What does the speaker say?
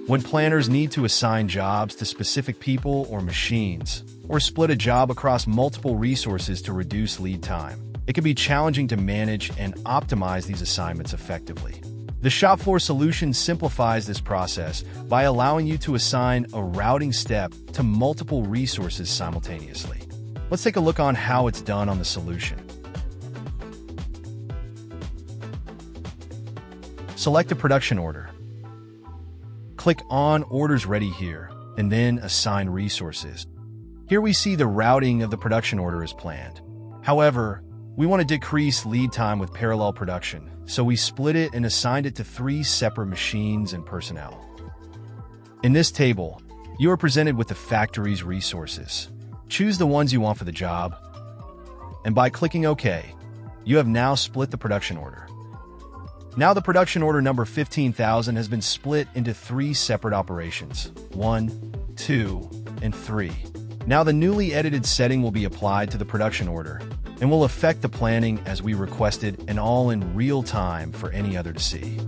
When planners need to assign jobs to specific people or machines, or split a job across multiple resources to reduce lead time, it can be challenging to manage and optimize these assignments effectively. The shop floor solution simplifies this process by allowing you to assign a routing step to multiple resources simultaneously. Let's take a look on how it's done on the solution. Select a production order. Click on Orders Ready here, and then Assign Resources. Here we see the routing of the production order is planned. However, we want to decrease lead time with parallel production, so we split it and assigned it to 3 separate machines and personnel. In this table, you are presented with the factory's resources. Choose the ones you want for the job, and by clicking OK, you have now split the production order. Now the production order number 15,000 has been split into 3 separate operations, 1, 2, and 3. Now the newly edited setting will be applied to the production order and will affect the planning as we requested and all in real time for any other to see.